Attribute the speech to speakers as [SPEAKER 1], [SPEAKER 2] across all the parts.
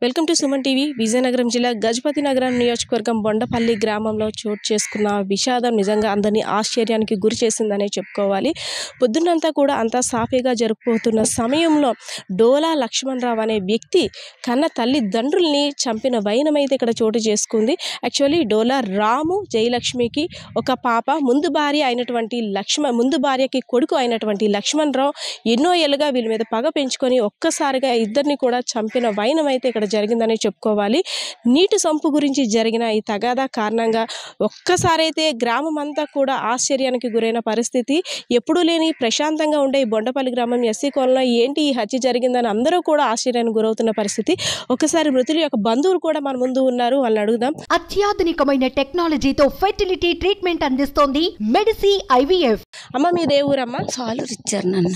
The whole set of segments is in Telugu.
[SPEAKER 1] Welcome to Suman TV. Vizianagaram జిల్లా గజపతి నగరం నియోజకవర్గం బొండపల్లి గ్రామంలో చోటు చేసుకున్న విషాదం నిజంగా అందరినీ ఆశ్చర్యానికి గురి చేసిందనే చెప్పుకోవాలి. పొద్దున్నంతా కూడా అంతా సాఫీగా జరుపుతున్న సమయంలో డోలా లక్ష్మణరావు అనే వ్యక్తి కన్న తల్లిదండ్రుల్ని చంపిన వైనమైతే ఇక్కడ చోటు చేసుకుంది. యాక్చువల్లీ డోలా రాము జయలక్ష్మికి ఒక పాప, ముందు భార్యకి కొడుకు అయినటువంటి లక్ష్మణరావు ఎన్నో ఏళ్ళుగా వీళ్ళ మీద పగ పెంచుకొని ఒక్కసారిగా ఇద్దరిని కూడా చంపిన వైనం అయితే ఇక్కడ జరిగిందని చెప్పుకోవాలి. నీటి సంపు గురించి జరిగిన ఈ తగాదా కారణంగా ఒక్కసారైతే గ్రామం అంతా కూడా ఆశ్చర్యానికి గురైన పరిస్థితి. ఎప్పుడూ లేని ప్రశాంతంగా ఉండే ఈ బొండపల్లి గ్రామం ఎస్సీ కాలనీలో ఏంటి ఈ హత్య జరిగిందని అందరూ కూడా ఆశ్చర్యానికి గురవుతున్న పరిస్థితి. ఒకసారి మృతుల యొక్క బంధువులు కూడా మన ముందు ఉన్నారు, వాళ్ళని అడుగుదాం.
[SPEAKER 2] అత్యాధునికమైన టెక్నాలజీతో ఫెర్టిలిటీ ట్రీట్మెంట్ అందిస్తోంది మెడిసి ఐవీఎఫ్.
[SPEAKER 1] అమ్మ మీది ఏ ఊరమ్మా?
[SPEAKER 3] సాలూరు ఇచ్చారు నన్ను.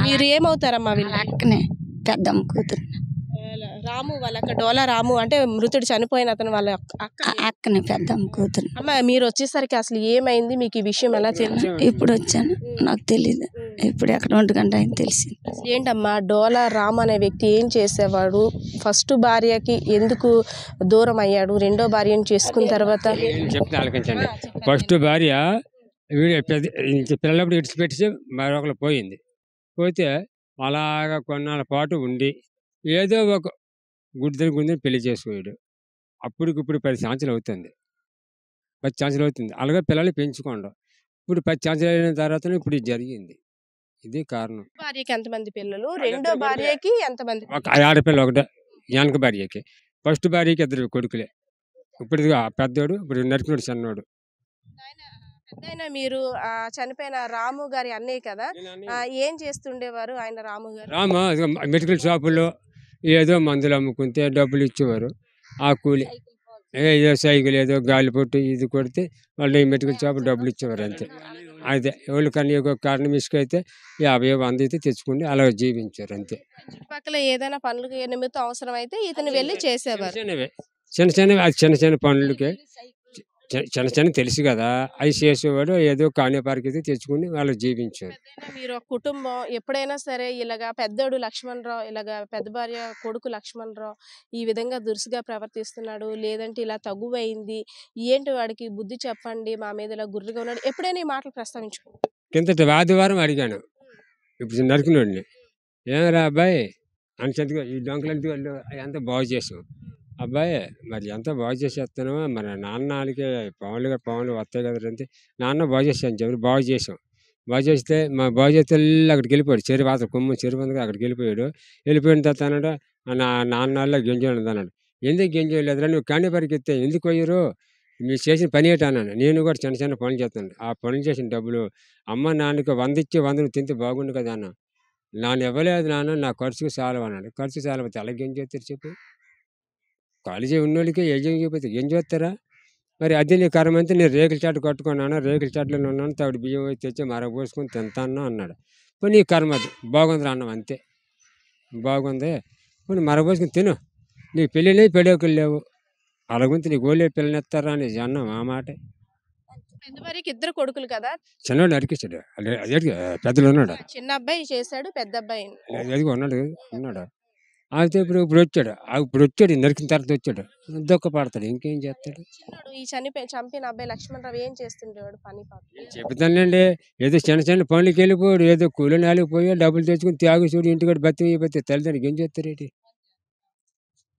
[SPEAKER 1] మీరు ఏమవుతారమ్మా? వీళ్ళ
[SPEAKER 3] అక్కనే పెద్దమ్మ కూతురు.
[SPEAKER 1] రాము వాళ్ళ అక్క డోలా రాము అంటే మృతుడు చనిపోయిన అతను వాళ్ళ
[SPEAKER 3] అక్కనే పెద్దమ్మ కూతురు.
[SPEAKER 1] అమ్మ మీరు వచ్చేసరికి అసలు ఏమైంది, మీకు ఈ విషయం ఎలా తెలుసు?
[SPEAKER 3] ఇప్పుడు వచ్చాను, నాకు తెలియదు. ఇప్పుడు ఎక్కడ 1 గంట అయింది తెలిసింది.
[SPEAKER 1] ఏంటమ్మా డోలా రామ్ అనే వ్యక్తి ఏం చేసేవాడు? ఫస్ట్ భార్యకి ఎందుకు దూరం అయ్యాడు? రెండో భార్యను చేసుకున్న తర్వాత
[SPEAKER 4] చెప్తే ఆలకించండి. ఫస్ట్ భార్య పిల్లలప్పుడు ఇడిచిపెట్టి మరొకరు పోయింది. పోతే అలాగా కొన్నాళ్ళ పాటు ఉండి ఏదో ఒక గుడ్దని పెళ్లి చేసుకోయాడు. అప్పటికిప్పుడు 10 సంవత్సరాలు అవుతుంది. 10 సంవత్సరాలు అవుతుంది. అలాగే పిల్లల్ని పెంచుకోండు. ఇప్పుడు 10 సంవత్సరాలు అయిన తర్వాత ఇప్పుడు ఇది జరిగింది. ఇది కారణం.
[SPEAKER 1] భార్యకి ఎంతమంది పిల్లలు? రెండో భార్యకి ఎంతమంది?
[SPEAKER 4] ఒక ఆడపిల్ల ఒకటే, వెనక భార్యకి. ఫస్ట్ భార్యకి 2 కొడుకులే. ఇప్పుడు పెద్దోడు, ఇప్పుడు నరికినోడు చిన్నోడు.
[SPEAKER 1] పెద్దయినా మీరు చనిపోయిన రాము గారి అన్నయ్య కదా, ఏం చేస్తుండేవారు ఆయన? రాము గారు
[SPEAKER 4] మెడికల్ షాపుల్లో ఏదో మందులు అమ్ముకుంటే డబ్బులు ఇచ్చేవారు. ఆ కూలి ఏదో సైకిల్ ఏదో గాలి పొట్టు ఇది కొడితే వాళ్ళు మెడికల్ షాపు డబ్బులు ఇచ్చేవారు అంతే. అయితే ఎవరు కానీ ఒక కారణం ఇసుకైతే 50 100 అయితే తెచ్చుకుని అలా జీవించారు అంతే.
[SPEAKER 1] చుట్టుపక్కల ఏదైనా పనులకి నిమిత్తం అవసరం అయితే ఇతను వెళ్ళి చేసేవారు.
[SPEAKER 4] చిన్న చిన్న పనులకి చిన్న తెలుసు కదా, అవి చేసేవాడు. ఏదో కాణిపారికి అయితే తెచ్చుకుని వాళ్ళు జీవించారు.
[SPEAKER 1] మీరు ఒక కుటుంబం ఎప్పుడైనా సరే ఇలాగా పెద్దోడు లక్ష్మణరావు, ఇలాగా పెద్ద భార్య కొడుకు లక్ష్మణరావు ఈ విధంగా దురుసుగా ప్రవర్తిస్తున్నాడు, లేదంటే ఇలా తగువైంది, ఏంటి వాడికి బుద్ధి చెప్పండి, మా మీద ఇలా గుర్రుగా ఉన్నాడు, ఎప్పుడైనా ఈ మాటలు ప్రస్తావించుకో?
[SPEAKER 4] కిందటి ఆదివారం అడిగాను ఇప్పుడు నరికినోడిని, ఏమరా అబ్బాయి అని చెందుకు ఈ డొంకలంతా అంతా బాగు చేసాం. అబ్బాయి మరి ఎంత బాగు చేసేస్తానో మరి నాన్నకి పవన్లు వస్తాయి కదా అంతే. నాన్న బాగు చేసాను చెప్పి బాగు చేసాం. బాగు చేస్తే మా బాగు చేస్తే అక్కడికి వెళ్ళిపోయాడు. చెరువు ఉంది అక్కడికి వెళ్ళిపోయిన తర్వాత అన్నాడు, నాన్న గెంజోలేదు అన్నాడు. ఎందుకు గెంజోలేదురా నువ్వు కానీ పరిగెత్తే ఎందుకు పోయారు, మీరు చేసిన పని ఏంటి అన్నాను. నేను కూడా చిన్న చిన్న పనులు చేస్తాను. ఆ పనులు చేసిన డబ్బులు అమ్మ నాన్నకి 100 ఇచ్చి 100 తింటే బాగుండు కదా అన్న. నాన్న ఇవ్వలేదు నాన్న, నా ఖర్చుకు చాలు అన్నాడు. ఖర్చు చాలకపోతే ఎలా గెంజేస్తారు చెప్పు? కాలేజీ ఉన్నోళ్ళకి ఏజైపోతే ఏం చేస్తారా? మరి అదే నీ కర్మ అంతా నేను రేకుల చాటు కట్టుకున్నాను, రేకుల చాటులో ఉన్నాను, తవిడు బియ్యం అయితే తెచ్చి మరగపోసుకొని తింటాను అన్నాడు. ఇప్పుడు నీ కర్మ అది బాగుంది అన్నాం అంతే. బాగుంది ఇప్పుడు మరగపోసుకొని తిను, నీకు పెళ్ళినే పెళ్ళోకులు లేవు, అలాగుంటే నీకు ఓళ్ళే పిల్లనిస్తారా అని అన్నాం. ఆ మాట.
[SPEAKER 1] పెద్ద భార్యకి 2 కొడుకులు కదా,
[SPEAKER 4] చిన్నోడు నరికేసాడు. అదే పెద్దలు ఉన్నాడు,
[SPEAKER 1] చిన్న అబ్బాయి చేశాడు, పెద్ద అబ్బాయి
[SPEAKER 4] అదిగో ఉన్నాడు. అయితే ఇప్పుడు వచ్చాడు నరికిన తర్వాత వచ్చాడు, దొక్క పడతాడు, ఇంకేం చేస్తాడు?
[SPEAKER 1] ఈ చంపిన అబ్బాయి లక్ష్మణరావు ఏం చేస్తుండేవాడు పని?
[SPEAKER 4] చెబుతానండి, ఏదో చిన్న చిన్న పనులకి వెళ్ళిపోయాడు, ఏదో కూలి నాలుగు పోయా డబ్బులు తెచ్చుకుని త్యాగు చూడు ఇంటికాడ బతి అయిపోతే తల్లిదండ్రులకి ఏం చేస్తారేంటి?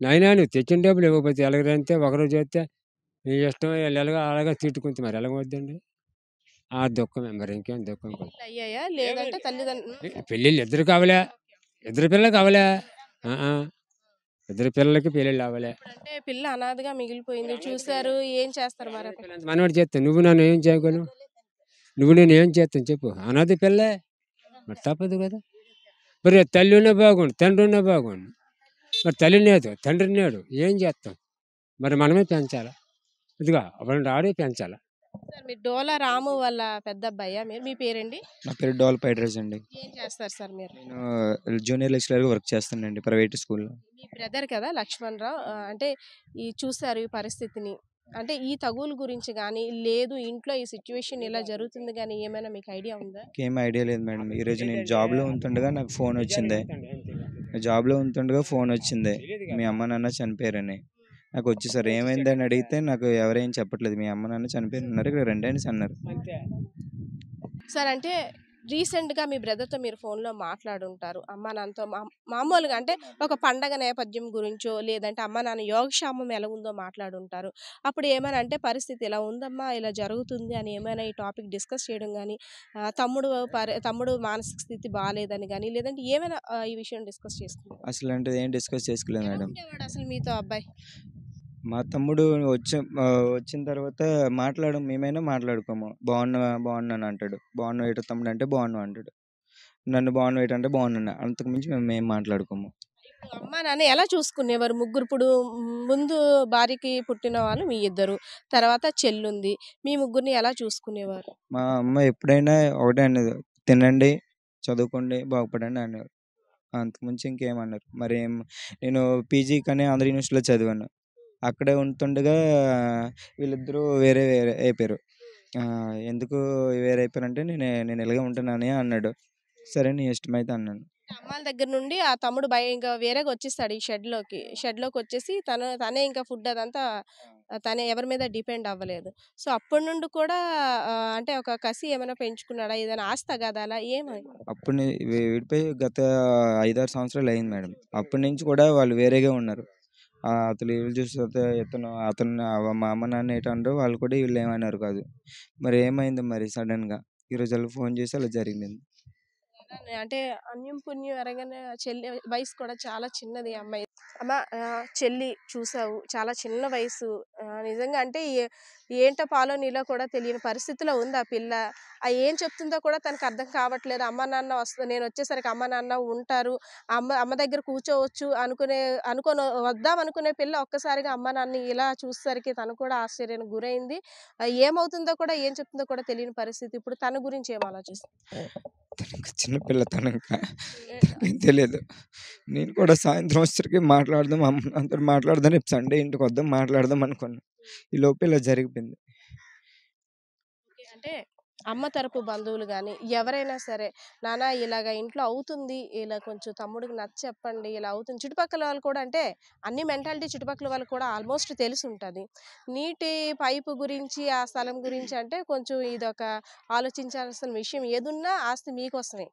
[SPEAKER 4] నాయనా నువ్వు తెచ్చిన డబ్బులు ఇవ్వకపోతే ఎలాగంటే ఒకరోజు చేస్తే నీ ఇష్టం ఎలాగా అలాగా తిట్టుకుంటే మరి ఎలాగొద్దండి? ఆ దుఃఖమే, మరి ఇంకేం దుఃఖం?
[SPEAKER 1] అయ్యాయా లేదంటే తల్లిదండ్రులు
[SPEAKER 4] పెళ్ళిళ్ళు 2 కావాలా, 2 పిల్లలు కావాలా? 2 పిల్లలకి పెళ్ళిళ్ళు అవ్వలే.
[SPEAKER 1] అంటే పిల్ల అనాథగా మిగిలిపోయింది, చూసారు, ఏం చేస్తారు మరి?
[SPEAKER 4] మనవాడు చేస్తాను, నువ్వు నన్ను ఏం చేయగలను? నువ్వు నేను ఏం చేస్తాను చెప్పు? అనాథ పిల్లే మరి తప్పదు కదా. మరి తల్లి ఉన్నా బాగుండు, తండ్రి ఉన్నా బాగుండు, మరి తల్లి లేదు తండ్రి నేడు ఏం చేస్తాం? మరి మనమే పెంచాలా, ఇదిగా వాళ్ళని ఆడే పెంచాలా.
[SPEAKER 1] మీరు డోలా రాము వాళ్ళ పెద్ద అబ్బాయా? మీ పేరండి?
[SPEAKER 5] నా పేరు డోల్ పైడ్రస్ అండి.
[SPEAKER 1] ఏం చేస్తారు సార్ మీరు?
[SPEAKER 5] నేను జూనియర్ లెక్చరర్గా వర్క్ చేస్తానండి ప్రైవేట్ స్కూల్లో.
[SPEAKER 1] మీ బ్రదర్ కదా లక్ష్మణరావు, అంటే చూసారు ఈ పరిస్థితిని, అంటే ఈ తగులు గురించి కానీ లేదు ఇంట్లో ఈ సిచ్యువేషన్ ఇలా జరుగుతుంది కానీ ఏమైనా మీకు ఐడియా ఉందా?
[SPEAKER 5] ఏం ఐడియా లేదు మేడం. ఈరోజు నేను జాబ్లో ఉంటుండగా నాకు ఫోన్ వచ్చింది. మీ అమ్మ నాన్న చనిపోయారని. నాకు వచ్చి సార్ ఏమైందని అడిగితే నాకు ఎవరేం చెప్పట్లేదు. మీ అమ్మ నాన్న చనిపోయారన్నారు. ఇక్కడ రండి అనేసి అన్నారు.
[SPEAKER 1] సార్ అంటే రీసెంట్గా మీ బ్రదర్తో మీరు ఫోన్లో మాట్లాడుంటారు అమ్మ నాన్నతో మామూలుగా అంటే ఒక పండగ నేపథ్యం గురించో లేదంటే అమ్మ నాన్న యోగక్షేమం ఎలా ఉందో మాట్లాడుంటారు. అప్పుడు ఏమైనా అంటే పరిస్థితి ఇలా ఉందమ్మా ఇలా జరుగుతుంది అని ఏమైనా ఈ టాపిక్ డిస్కస్ చేయడం కానీ తమ్ముడు మానసిక స్థితి బాగాలేదని కానీ లేదంటే ఏమైనా ఈ విషయం డిస్కస్ చేసుకున్నారు?
[SPEAKER 5] అసలు అంటే ఏం డిస్కస్ చేసుకోలేదు
[SPEAKER 1] ఎలా
[SPEAKER 5] మేడం.
[SPEAKER 1] ఉండేవాడు అసలు మీతో అబ్బాయి?
[SPEAKER 5] మా తమ్ముడు వచ్చిన తర్వాత మేమైనా మాట్లాడుకోము. బాగున్నాను అంటాడు. బాగున్నావు ఏటో తమ్ముడు అంటే బాగున్నావు అంటాడు. నన్ను బాగున్నావు ఏటంటే బాగున్నాను. అంతకు మించి మేము మాట్లాడుకోము.
[SPEAKER 1] ఇప్పుడు అమ్మ నాన్న ఎలా చూసుకునేవారు ముగ్గురు? ఇప్పుడు ముందు భార్యకి పుట్టిన వాళ్ళు మీ ఇద్దరు, తర్వాత చెల్లుంది, మీ ముగ్గురిని ఎలా చూసుకునేవారు?
[SPEAKER 5] మా అమ్మ ఎప్పుడైనా ఒకటే అనేది, తినండి, చదువుకోండి, బాగుపడండి అనేవారు. అంతకుమించి ఇంకేమన్నారు. నేను పీజీ కానీ ఆంధ్ర యూనివర్సిటీలో చదివాను. అక్కడే ఉంటుండగా వీళ్ళిద్దరూ వేరే వేరే అయిపోయారు. ఎందుకు వేరే అయిపోయారంటే నేను ఇలాగే ఉంటున్నానే అన్నాడు. సరే నీ ఇష్టమైతే అన్నాను.
[SPEAKER 1] అమ్మాల దగ్గర నుండి ఆ తమ్ముడు ఇంకా వేరేగా వచ్చేస్తాడు ఈ షెడ్లోకి వచ్చేసి తనే ఇంకా ఫుడ్ అదంతా తనే ఎవరి మీద డిపెండ్ అవ్వలేదు. సో అప్పటి నుండి కూడా అంటే ఒక కసి ఏమైనా పెంచుకున్నాడా? ఏదైనా ఆస్తి తగాదాలా ఏమని?
[SPEAKER 5] అప్పుడు విడిపోయి గత 5-6 సంవత్సరాలు అయింది మేడం. అప్పటి నుంచి కూడా వాళ్ళు వేరేగా ఉన్నారు. అతను వీళ్ళు చూస్తే మా అమ్మ నాన్న ఏటంటారో వాళ్ళు కూడా వీళ్ళు ఏమన్నారు కాదు. మరి ఏమైంది మరి సడన్గా ఈరోజు వాళ్ళు ఫోన్ చేసి అలా జరిగింది.
[SPEAKER 1] అంటే అన్యం పుణ్యం ఎరగనే చెల్లి వయసు కూడా చాలా చిన్నది ఈ అమ్మాయి. అమ్మ చెల్లి చూసావు చాలా చిన్న వయసు. నిజంగా అంటే ఏంటో పాలో నీలో కూడా తెలియని పరిస్థితిలో ఉంది ఆ పిల్ల. ఏం చెప్తుందో కూడా తనకు అర్థం కావట్లేదు. అమ్మ నాన్న నేను వచ్చేసరికి అమ్మ నాన్న ఉంటారు, అమ్మ దగ్గర కూర్చోవచ్చు అనుకొని వద్దాం అనుకునే పిల్ల ఒక్కసారిగా అమ్మ నాన్న ఇలా చూసేసరికి తను కూడా ఆశ్చర్యానికి గురైంది. ఏమవుతుందో కూడా ఏం చెప్తుందో కూడా తెలియని పరిస్థితి. ఇప్పుడు తన గురించి ఏం ఆలోచిస్తుంది?
[SPEAKER 5] తనకు చిన్నపిల్ల, తనక తనకేం తెలియదు. నేను కూడా సాయంత్రం వచ్చరికి మాట్లాడదాం, అమ్మ నాన్నతో మాట్లాడదాం, రేపు సండే ఇంటికి వద్దాం మాట్లాడదాం అనుకున్నాను. ఈ లోపు ఇలా జరిగిపోయింది.
[SPEAKER 1] అంటే అమ్మ తరపు బంధువులు కానీ ఎవరైనా సరే నాన్న ఇలాగ ఇంట్లో అవుతుంది, ఇలా కొంచెం తమ్ముడికి నచ్చ చెప్పండి, ఇలా అవుతుంది. చుట్టుపక్కల వాళ్ళు కూడా అంటే అన్ని మెంటాలిటీ చుట్టుపక్కల వాళ్ళు కూడా ఆల్మోస్ట్ తెలిసి ఉంటుంది. నీటి పైపు గురించి ఆ స్థలం గురించి అంటే కొంచెం ఇదొక ఆలోచించాల్సిన విషయం. ఏదున్నా ఆస్తి మీకోసమే.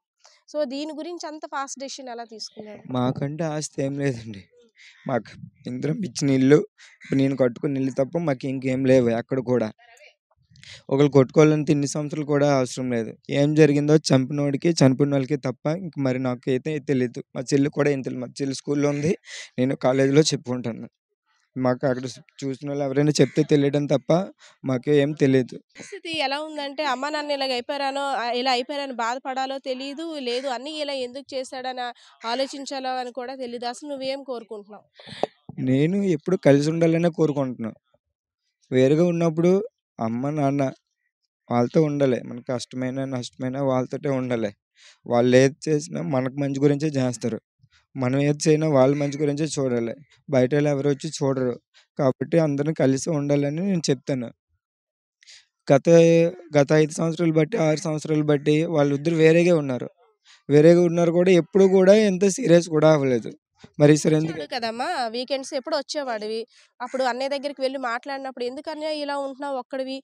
[SPEAKER 1] సో దీని గురించి అంత ఫాస్ట్ డెసిషన్ ఎలా తీసుకున్నాడు?
[SPEAKER 5] మాకంటే ఆస్తి ఏం లేదండి. మాకు ఇంద్రం ఇచ్చిన ఇల్లు, ఇప్పుడు నేను కట్టుకున్న ఇల్లు తప్ప మాకు ఇంకేం లేవు ఎక్కడ కూడా. ఒకళ్ళు కొట్టుకోవాలంటే ఇన్ని సంవత్సరాలు కూడా అవసరం లేదు. ఏం జరిగిందో చంపినోడికి చనిపోయిన వాళ్ళకి తప్ప ఇంక మరి నాకైతే తెలీదు. మా చెల్లి కూడా ఏం తెలియదు. మా చెల్లి స్కూల్లో ఉంది, నేను కాలేజీలో చెప్పుకుంటాను. మాకు అక్కడ చూసిన వాళ్ళు ఎవరైనా చెప్తే తెలియడం తప్ప మాకు ఏం తెలియదు.
[SPEAKER 1] పరిస్థితి ఎలా ఉందంటే అమ్మ నాన్న ఇలా అయిపోయారని బాధపడాలో తెలియదు, లేదు అన్నీ ఇలా ఎందుకు చేశాడని ఆలోచించాలో అని కూడా తెలియదు. అసలు నువ్వేం కోరుకుంటున్నావు?
[SPEAKER 5] నేను ఎప్పుడు కలిసి ఉండాలనే కోరుకుంటున్నాను. వేరుగా ఉన్నప్పుడు అమ్మ నాన్న వాళ్ళతో ఉండాలి. మనకు కష్టమైనా నష్టమైనా వాళ్ళతోటే ఉండాలి. వాళ్ళు ఏది చేసినా మనకు మంచి గురించే చేస్తారు. మనం ఏది చేయనా వాళ్ళ మంచి గురించే చూడాలి. బయట వాళ్ళు ఎవరు వచ్చి చూడరు. కాబట్టి అందరం కలిసి ఉండాలని నేను చెప్తాను. గత గత 5 సంవత్సరాలు బట్టి 6 సంవత్సరాలు బట్టి వాళ్ళిద్దరు వేరేగా ఉన్నారు కూడా ఎప్పుడు కూడా ఎంత సీరియస్ కూడా అవ్వలేదు. మరి సరే ఎందుకు
[SPEAKER 1] వచ్చాడు కదమ్మా వీకెండ్స్ ఎప్పుడు వచ్చేవాడివి. అప్పుడు అన్నయ్య దగ్గరికి వెళ్ళి మాట్లాడినప్పుడు ఎందుకు అన్నయ్య ఇలా ఉంటున్నావు ఒక్కడివి,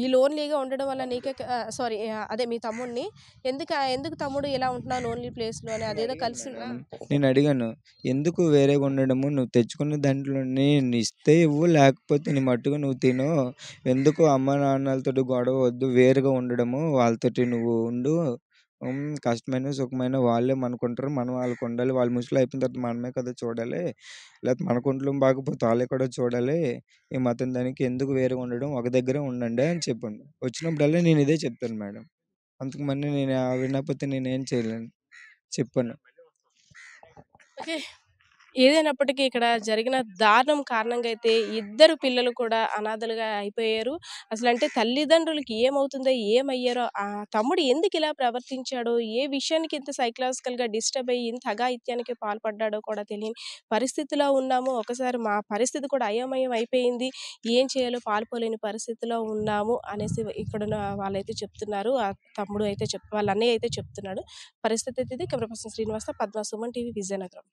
[SPEAKER 1] ఈ లోన్లీగా ఉండడం వల్ల నీకే సారీ అదే మీ తమ్ముడిని ఎందుకు తమ్ముడు ఇలా ఉంటున్నావు లోన్లీ ప్లేస్లో అని అదేదో కలిసి
[SPEAKER 5] నేను అడిగాను, ఎందుకు వేరేగా ఉండడము, నువ్వు తెచ్చుకున్న దాంట్లోని ఇస్తే ఇవ్వు, లేకపోతే నీ మట్టుగా నువ్వు తిను, ఎందుకు అమ్మ నాన్నలతో గొడవ వద్దు, వేరుగా ఉండడము, వాళ్ళతోటి నువ్వు ఉండు, కష్టమైన సుఖమైన వాళ్ళే మనకుంటారు, మనం వాళ్ళకు ఉండాలి, వాళ్ళు ముసలి అయిపోయిన తర్వాత మనమే కదా చూడాలి, లేకపోతే మన కుంట్లో బాగపోతే వాళ్ళే కూడా చూడాలి, ఈ మతం దానికి ఎందుకు వేరుగా ఉండడం, ఒక దగ్గరే ఉండండి అని చెప్పండి. వచ్చినప్పుడల్లా నేను ఇదే చెప్తాను మేడం. అంతకు మంది నేను వినకపోతే నేనేం చేయలేను చెప్పాను.
[SPEAKER 1] ఓకే. ఏదైనప్పటికీ ఇక్కడ జరిగిన దారుణం కారణంగా అయితే ఇద్దరు పిల్లలు కూడా అనాథలుగా అయిపోయారు. అసలంటే తల్లిదండ్రులకి ఏమవుతుందో, ఏమయ్యారో, ఆ తమ్ముడు ఎందుకు ఇలా ప్రవర్తించాడో, ఏ విషయానికి ఇంత సైకలాజికల్‌గా డిస్టర్బ్ అయ్యి ఇంత అఘాయిత్యానికి పాల్పడ్డాడో కూడా తెలియని పరిస్థితిలో ఉన్నాము. ఒకసారి మా పరిస్థితి కూడా అయోమయం అయిపోయింది. ఏం చేయాలో పాలుపోలేని పరిస్థితిలో ఉన్నాము అనేసి ఇక్కడున్న వాళ్ళైతే చెప్తున్నారు. ఆ తమ్ముడు అయితే వాళ్ళ అన్నయ్య అయితే చెప్తున్నాడు. పరిస్థితి అయితే ఇది. Camera person Srinivasa, Padma, Suman TV, Vizianagaram.